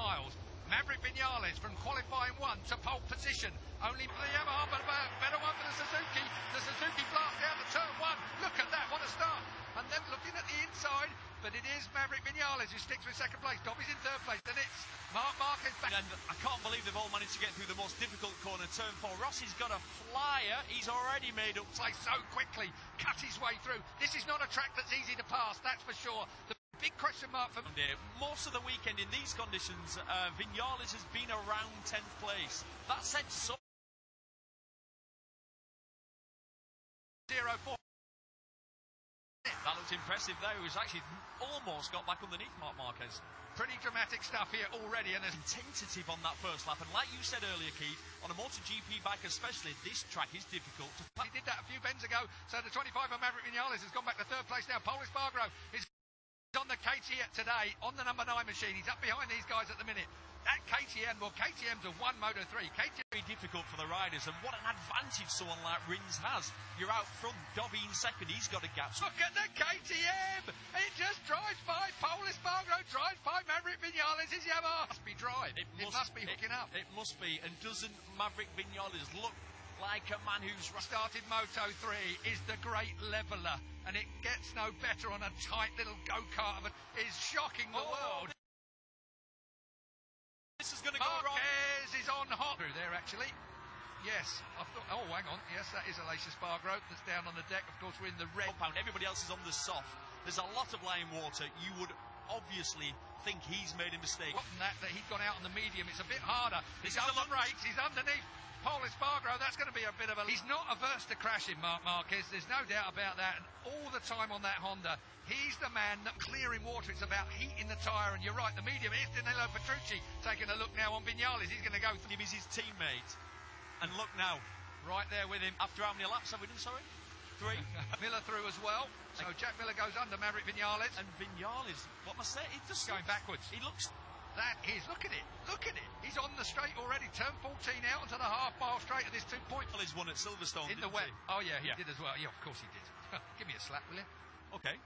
miles. Maverick Vinales from qualifying 1 to pole position. Only the Yamaha, but a better one for the Suzuki. The Suzuki blasts out the turn 1. Look at that, what a start. And then looking at the inside, but it is Maverick Vinales who sticks with second place. Dobby's in third place, then it's Marc Marquez back. And I can't believe they've all managed to get through the most difficult corner, turn 4. Rossi's got a flyer. He's already made up place so quickly, cut his way through. This is not a track that's easy to pass, that's for sure. The big question mark for most of the weekend in these conditions, Vinales has been around 10th place. That sets up 0-4. That looks impressive there. He's actually almost got back underneath Marc Marquez. Pretty dramatic stuff here already, and there's tentative on that first lap. And like you said earlier, Keith, on a MotoGP bike especially, this track is difficult to. He did that a few bends ago. So the 25 of Maverick Vinales has gone back to third place now. Paul Espargaro is on the KTM today on the number 9 machine. He's up behind these guys at the minute. That KTM, well, KTM's a 1 Moto3. KTM very difficult for the riders, and what an advantage someone like Rins has. You're out front, Dobby in second, he's got a gap. Look at the KTM! It just drives by. Paul Espargaro drives by Maverick Vinales. His Yamaha must be dry. It must be hooking up. It must be, and doesn't Maverick Vinales look like a man who's started Moto3 is the great leveller, and it gets no better on a tight little go-kart, but is shocking the world. This is going to go wrong. Marquez is on hot through there, actually. Yes, I thought. Oh, hang on. Yes, that is Aleix Espargaro that's down on the deck. Of course, we're in the red compound. Everybody else is on the soft. There's a lot of lying water. You would obviously think he's made a mistake. That he's gone out on the medium. It's a bit harder. He's on the brakes. He's underneath. Paul Espargaro, that's going to be a bit of a... He's not averse to crashing, Marc Marquez. There's no doubt about that. And all the time on that Honda, he's the man that clearing water. It's about heating the tyre. And you're right, the medium is Danilo Petrucci taking a look now on Vinales. He's going to go through. He's his teammate. And look now. Right there with him. After how many laps have we done, sorry? 3. Miller through as well. So Jack Miller goes under Maverick Vinales. And Vinales, what must I say? He's just going backwards. He looks... That is, look at it, look at it. He's on the straight already, turn 14 out onto the half-mile straight at this 2 point. Well, he's won at Silverstone, in the wet. Oh, yeah, he did as well. Yeah, of course he did. Give me a slap, will you? Okay.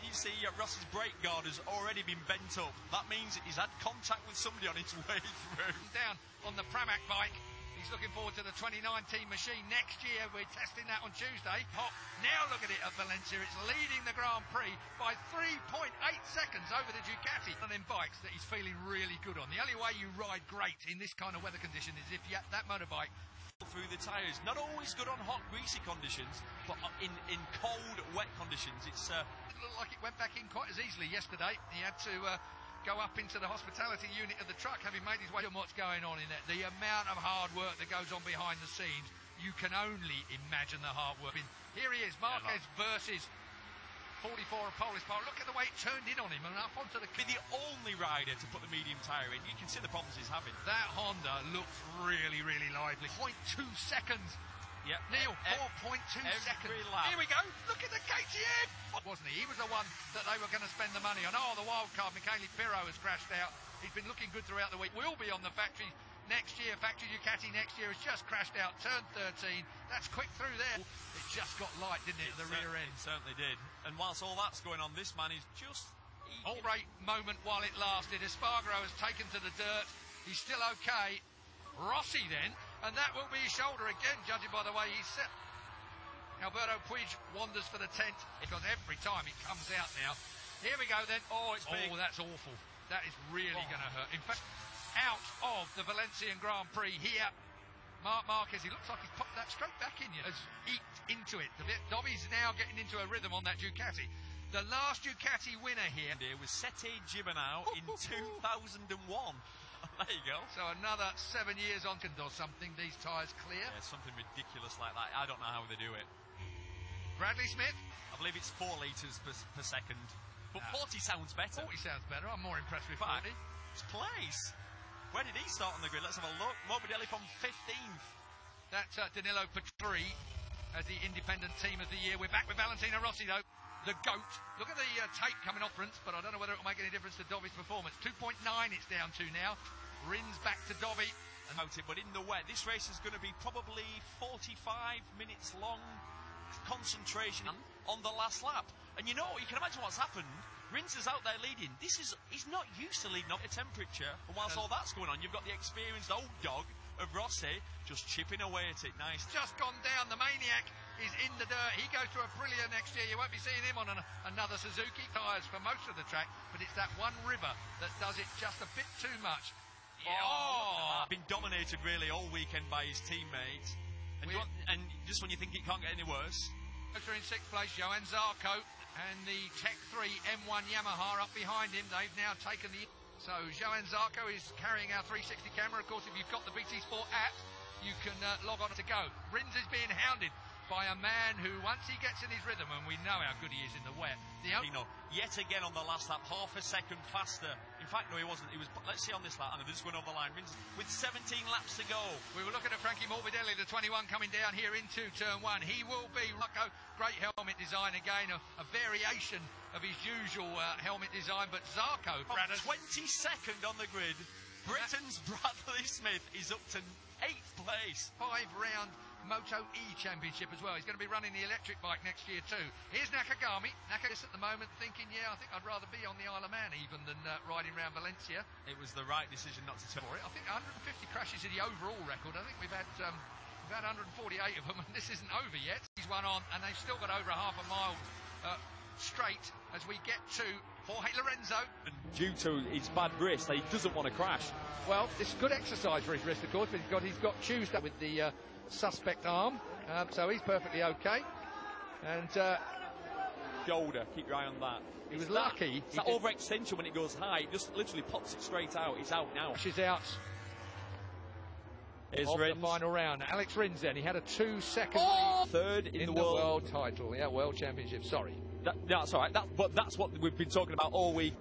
You see, Ross's brake guard has already been bent up. That means he's had contact with somebody on his way through. Down on the Pramac bike. He's looking forward to the 2019 machine next year. We're testing that on Tuesday. Hop. Now look at it at Valencia. It's leading the Grand Prix by 3.8 seconds over the Ducati. And then bikes that he's feeling really good on. The only way you ride great in this kind of weather condition is if you have that motorbike through the tyres. Not always good on hot, greasy conditions, but in cold, wet conditions. It looked like it went back in quite as easily yesterday. He had to... go up into the hospitality unit of the truck, having made his way to what's going on in there. The amount of hard work that goes on behind the scenes, you can only imagine the hard work. Here he is, Marquez versus 44 of Paul Espargaro. Look at the way it turned in on him and up onto the... Be the only rider to put the medium tyre in. You can see the problems he's having. That Honda looks really, really lively. 0.2 seconds. Yep. Neil, 4.2 seconds. Lap. Here we go. Look at the KTM. Wasn't he? He was the one that they were going to spend the money on. Oh, the wild card, Michele Pirro, has crashed out. He's been looking good throughout the week. We'll be on the factory next year. Factory Ducati next year has just crashed out. Turn 13. That's quick through there. It just got light, didn't it, at the rear end? It certainly did. And whilst all that's going on, this man is just... All right moment while it lasted. Espargaro has taken to the dirt. He's still okay. Rossi then, and that will be his shoulder again, judging by the way he's set. Alberto Puig wanders for the tent, because every time it comes out now. Here we go then. Oh, it's big. Oh, that's awful. That is really going to hurt. In fact, out of the Valencian Grand Prix here, Marc Marquez, he looks like he's popped that straight back in you. Has eked into it. Dobby's now getting into a rhythm on that Ducati. The last Ducati winner here was Sete Gibernau in 2001. There you go. So another 7 years on or something, these tyres clear. Yeah, something ridiculous like that. I don't know how they do it. Bradley Smith? I believe it's 4 litres per second. But 40 sounds better. 40 sounds better. I'm more impressed with 40. It's place. Where did he start on the grid? Let's have a look. Morbidelli from 15th. That's Danilo Petrucci as the independent team of the year. We're back with Valentino Rossi, though. The GOAT. Look at the tape coming off Rins, but I don't know whether it will make any difference to Dobby's performance. 2.9 it's down to now. Rins back to Dobby. But in the wet, this race is going to be probably 45 minutes long concentration on the last lap. And you know, you can imagine what's happened. Rins is out there leading. He's not used to leading up a temperature. And whilst all that's going on, you've got the experienced old dog of Rossi just chipping away at it. Nice. Just gone down. The Maniac is in the dirt. He goes to Aprilia next year. You won't be seeing him on another Suzuki tyres for most of the track, but it's that one river that does it just a bit too much. Been dominated really all weekend by his teammates. And just when you think it can't get any worse. In sixth place, Johan Zarco and the Tech 3 M1 Yamaha up behind him. They've now taken the... So Johan Zarco is carrying our 360 camera. Of course, if you've got the BT Sport app, you can log on to go. Rins is being hounded by a man who, once he gets in his rhythm, and we know how good he is in the wet. Yet again on the last lap, half a second faster. In fact, no, he wasn't. He was. Let's see on this lap. And this went over the line. Rins with 17 laps to go. We were looking at Frankie Morbidelli, the 21 coming down here into turn one. He will be Rocco. Great helmet design again, a variation of his usual helmet design. But Zarco, 22nd on the grid. Britain's Bradley Smith is up to 8th place. 5-round Moto E Championship as well. He's going to be running the electric bike next year too. Here's Nakagami. Nakagami at the moment thinking, yeah, I think I'd rather be on the Isle of Man even than riding around Valencia. It was the right decision not to take it. I think 150 crashes is the overall record. I think we've had 148 of them, and this isn't over yet. He's one on, and they've still got over half a mile straight as we get to Jorge Lorenzo. And due to his bad wrist, he doesn't want to crash. Well, this is good exercise for his wrist, of course, but he's got Tuesday with the suspect arm, so he's perfectly okay. And shoulder, keep your eye on that. He was lucky. It's that overextension when it goes high, it just literally pops it straight out. He's out now. She's out. Here's of Rins. The final round. Alex Rins then. He had a 2-second third in the world title. Yeah, world championship. Sorry. That's all right. But that's what we've been talking about all week.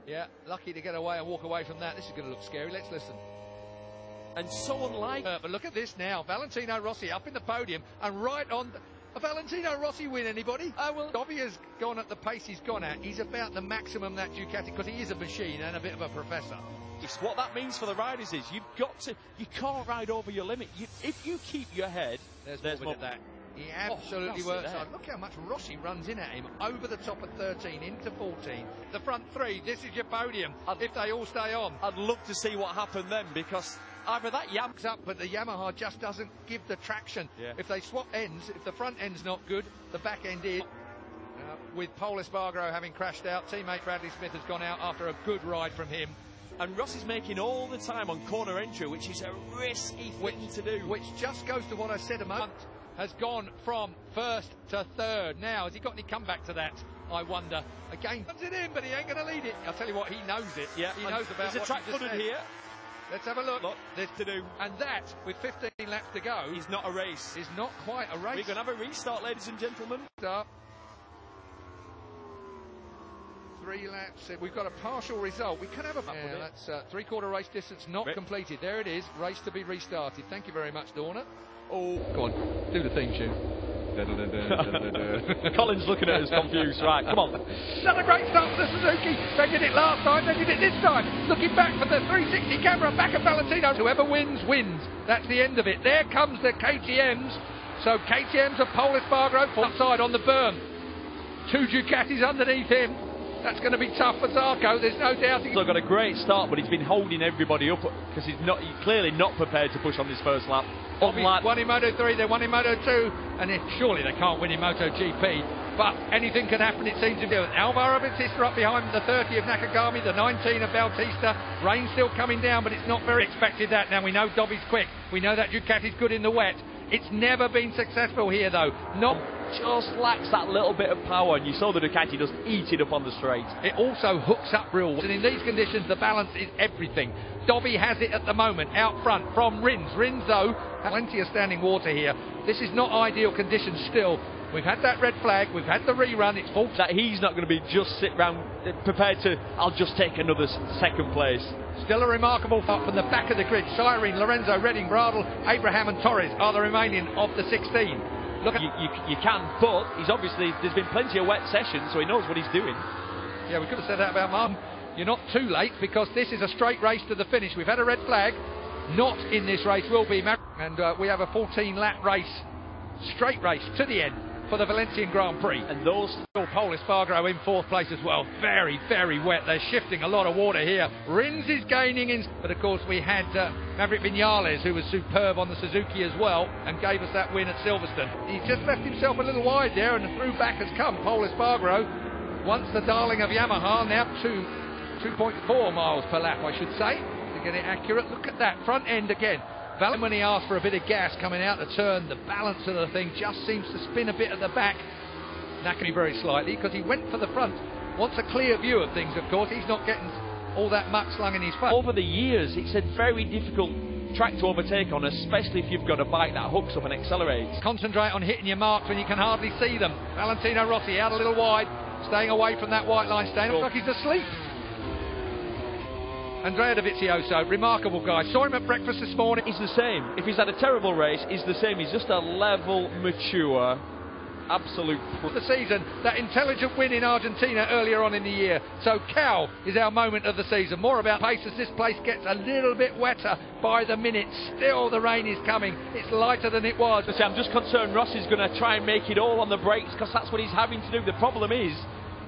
Yeah, lucky to get away and walk away from that. This is going to look scary. Let's listen. And so unlike... but look at this now. Valentino Rossi up in the podium and right on... Valentino Rossi win, anybody? Well, Dobby has gone at the pace he's gone at. He's about the maximum that Ducati, because he is a machine and a bit of a professor. It's what that means for the riders is you can't ride over your limit. If you keep your head, there's more that. He absolutely works hard. Look how much Rossi runs in at him. Over the top of 13, into 14. The front three, this is your podium, if they all stay on. I'd love to see what happened then, because either that Yamaha's up, but the Yamaha just doesn't give the traction. Yeah. If they swap ends, if the front end's not good, the back end is. With Paul Espargaro having crashed out, teammate Bradley Smith has gone out after a good ride from him. And Rossi's making all the time on corner entry, which is a risky thing to do. Which just goes to what I said a moment. Has gone from first to third. Now, has he got any comeback to that? I wonder. Again, comes it in, but he ain't going to lead it. I'll tell you what, he knows it. Yeah, he knows about there's a track footed here. Let's have a look. There's to do. And that, with 15 laps to go, is not a race. Is not quite a race. We're going to have a restart, ladies and gentlemen. Start. 3 laps. We've got a partial result. We can have a... Yeah, that's three-quarter race distance not completed. There it is. Race to be restarted. Thank you very much, Dorna. Oh, go on. Do the theme tune. Colin's looking at us confused. Right, come on. Another great start for the Suzuki. They did it last time. They did it this time. Looking back for the 360 camera. Back at Valentino. Whoever wins, wins. That's the end of it. There comes the KTMs. So KTMs are Paul Espargaro outside on the berm. 2 Ducatis underneath him. That's going to be tough for Zarco, there's no doubt. He's got a great start, but he's been holding everybody up because he's clearly not prepared to push on this first lap. One in Moto 3, they won in Moto 2, and surely they can't win in Moto GP. But anything can happen, it seems to do. Alvaro Bautista up behind the 30 of Nakagami, the 19 of Bautista. Rain still coming down, but it's not very expected that. Now we know Dobby's quick. We know that Ducati's good in the wet. It's never been successful here, though. Just lacks that little bit of power, and you saw the Ducati just eat it up on the straight. It also hooks up real well, and in these conditions the balance is everything. Dobby has it at the moment, out front from Rins. Rins, though, has plenty of standing water here. This is not ideal conditions still. We've had that red flag, we've had the rerun, it's full. That he's not going to be just sit round prepared to, I'll just take another second place. Still a remarkable fight from the back of the grid. Cyrene, Lorenzo, Redding, Bradl, Abraham and Torres are the remaining of the 16. Look at you can, but he's obviously, there's been plenty of wet sessions, so he knows what he's doing. Yeah, we could have said that about Martin. You're not too late, because this is a straight race to the finish. We've had a red flag. Not in this race will be, and we have a 14-lap race, straight race to the end. for the Valencian Grand Prix. And those Pol Espargaro in 4th place as well. Very, very wet. They're shifting a lot of water here. Rins is gaining in, but of course we had Maverick Vinales, who was superb on the Suzuki as well, and gave us that win at Silverstone. He just left himself a little wide there, and the through back has come. Pol Espargaro, once the darling of Yamaha, now 2.4 miles per lap, I should say, to get it accurate. Look at that front end again. When he asked for a bit of gas coming out the turn, the balance of the thing just seems to spin a bit at the back. That can be very slightly, because he went for the front. Wants a clear view of things, of course. He's not getting all that much slung in his face. Over the years, it's a very difficult track to overtake on, especially if you've got a bike that hooks up and accelerates. Concentrate on hitting your marks when you can hardly see them. Valentino Rossi out a little wide, staying away from that white line stand. Looks like he's asleep. Andrea Dovizioso, remarkable guy. Saw him at breakfast this morning. He's the same. If he's had a terrible race, he's the same. He's just a level, mature, absolute the season. That intelligent win in Argentina earlier on in the year. So Cal is our moment of the season. More about pace as this place gets a little bit wetter by the minute. Still the rain is coming. It's lighter than it was. I'm just concerned Rossi's going to try and make it all on the brakes, because that's what he's having to do. The problem is,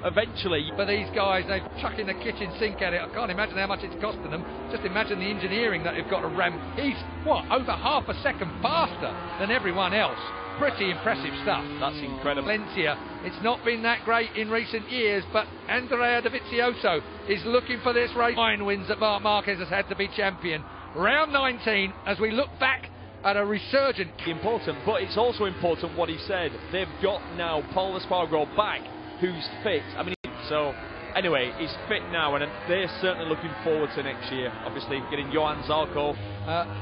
eventually, for these guys, they're chucking the kitchen sink at it. I can't imagine how much it's costing them. Just imagine the engineering that they've got to ram. He's over half a second faster than everyone else. Pretty impressive stuff. That's incredible. Valencia, it's not been that great in recent years, but Andrea Dovizioso is looking for this race. 9 wins that Marc Marquez has had to be champion. Round 19, as we look back at a resurgent. Important, but it's also important what he said. They've got now Pol Espargaro back, who's fit. I mean, so anyway, he's fit now, and they're certainly looking forward to next year. Obviously, getting Johan Zarco.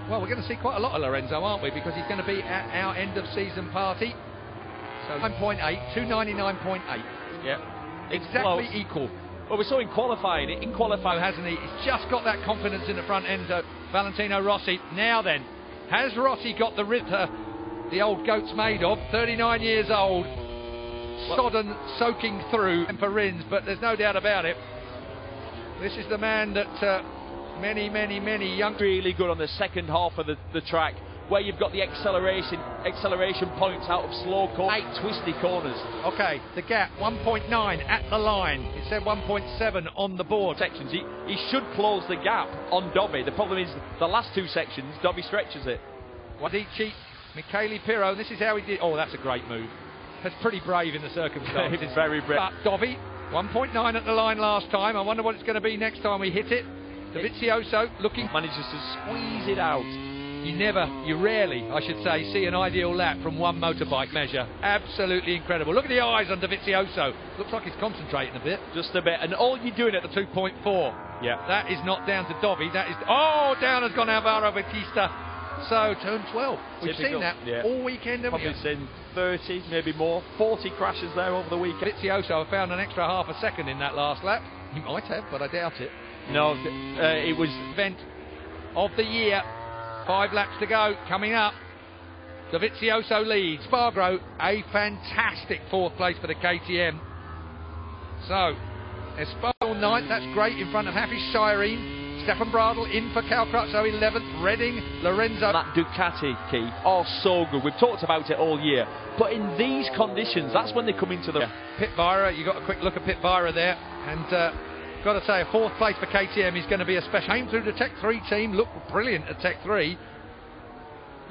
Well, we're going to see quite a lot of Lorenzo, aren't we? Because he's going to be at our end of season party. So 9.8, 299.8. Yeah, exactly equal. Well, we saw in qualifying. In qualifying, hasn't he? He's just got that confidence in the front end. Valentino Rossi. Now then, has Rossi got the ritter the old goat's made of? 39 years old. Sodden soaking through for Rins, but there's no doubt about it. This is the man that many young... Really good on the second half of the track, where you've got the acceleration points out of slow corners, 8 twisty corners. Okay, the gap, 1.9 at the line. It said 1.7 on the board. Sections. He should close the gap on Dobby. The problem is the last 2 sections, Dobby stretches it. Wadici, Michele Pirro, this is how he did... Oh, that's a great move. That's pretty brave in the circumstances. It's very brave. But Dobby, 1.9 at the line last time. I wonder what it's going to be next time we hit it. Dovizioso looking... Manages to squeeze it out. You rarely, I should say, see an ideal lap from one motorbike measure. Absolutely incredible. Look at the eyes on Dovizioso. Looks like he's concentrating a bit. Just a bit. And all you're doing at the 2.4. Yeah. That is not down to Dobby. That is... Oh, down has gone Alvaro Bautista. So, turn 12. We've seen that all weekend, haven't we? Probably seen 30, maybe more. 40 crashes there over the weekend. Dovizioso found an extra half a second in that last lap. He might have, but I doubt it. No, it was... Event of the year. 5 laps to go. Coming up. Dovizioso leads. Espargaro, a fantastic 4th place for the KTM. So, Espargaro 9th. That's great in front of Hafiz Shireen. Stefan Bradl in for Cal Crutchlow 11th, Redding, Lorenzo. That Ducati, Keith, are so good. We've talked about it all year. But in these conditions, that's when they come into the... Pit Vira, you got a quick look at Pit Vira there. And got to say, a 4th place for KTM is going to be a special. Came through the Tech 3 team, looked brilliant at Tech 3.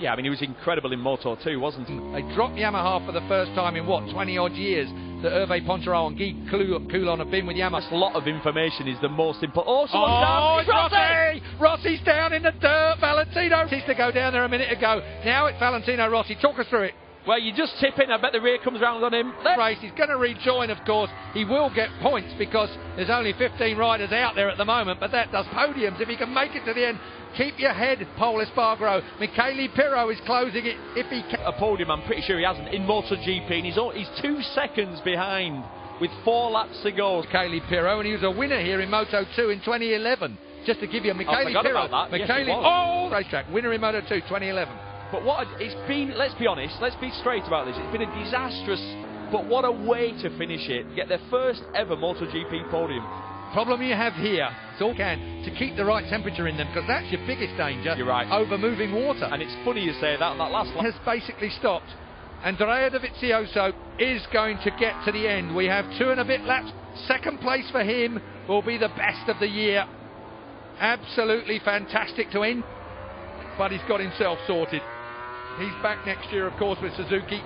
Yeah, I mean, he was incredible in Moto 2, wasn't he? They dropped Yamaha for the first time in, 20-odd years. That Hervé Poncharal and Guy Coulon have been with Yamaha. A lot of information is the most important. Oh, someone's down! It's Rossi! Rossi's down in the dirt. Valentino used to go down there a minute ago. Now it's Valentino Rossi. Talk us through it. Well, you just tip in. I bet the rear comes round on him. Race. He's going to rejoin, of course. He will get points because there's only 15 riders out there at the moment, but that does podiums. If he can make it to the end, keep your head, Pol Espargaro. Michele Pirro is closing it if he can. A podium, I'm pretty sure he hasn't, in MotoGP, and he's 2 seconds behind with 4 laps to go. Michele Pirro, and he was a winner here in Moto 2 in 2011. Just to give you a Michele Pirro. About that. Yes, racetrack, winner in Moto 2, 2011. But it's been, let's be honest, let's be straight about this. It's been a disastrous, but what a way to finish it. Get their first ever MotoGP podium. Problem you have here, it's all can, to keep the right temperature in them, because that's your biggest danger. You're right. Over moving water. And it's funny you say that last lap has basically stopped Andrea Dovizioso is going to get to the end. We have 2 and a bit laps. Second place for him will be the best of the year. Absolutely fantastic to end, but he's got himself sorted. He's back next year, of course, with Suzuki.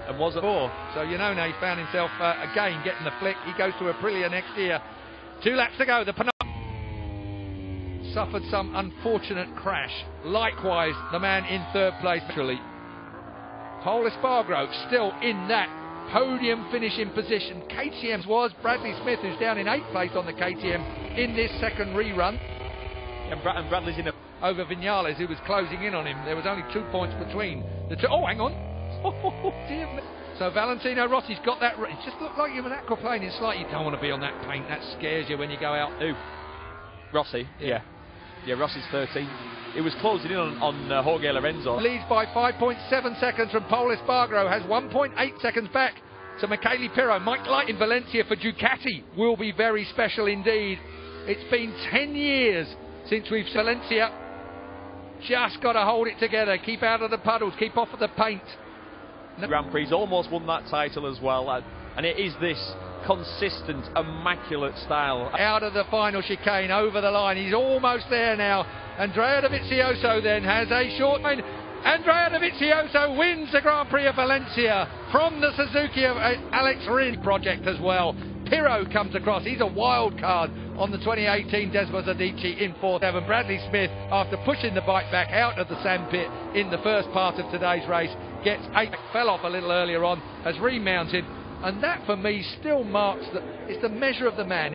And was it 4? So you know now he found himself again getting the flick. He goes to Aprilia next year. 2 laps to go. The suffered some unfortunate crash. Likewise, the man in 3rd place. Pol Espargaro still in that podium finishing position. KTM's was Bradley Smith, who's down in 8th place on the KTM in this second rerun. And Bradley's in over Vinales, who was closing in on him. There was only 2 points between the two. Oh, hang on. Oh, dear me. So Valentino Rossi's got that. It just looked like you were aquaplaning slightly. You don't want to be on that paint. That scares you when you go out. Who? Rossi. Yeah, Rossi's 13. It was closing in on Jorge Lorenzo. Leads by 5.7 seconds from Pol Espargaro. Has 1.8 seconds back to Michele Pirro. Mike Light in Valencia for Ducati will be very special indeed. It's been 10 years since we've seen Valencia. Just got to hold it together. Keep out of the puddles. Keep off of the paint. Grand Prix almost won that title as well, and it is this consistent, immaculate style. Out of the final chicane, over the line. He's almost there now. Andrea Dovizioso then has a short line. Andrea Dovizioso wins the Grand Prix of Valencia from the Suzuki of Alex Rins project as well. Pirro comes across. He's a wild card on the 2018 Desmos Adichie in 4th. Bradley Smith, after pushing the bike back out of the sandpit in the first part of today's race, gets 8, fell off a little earlier on, has remounted, and that for me still marks that it's the measure of the man.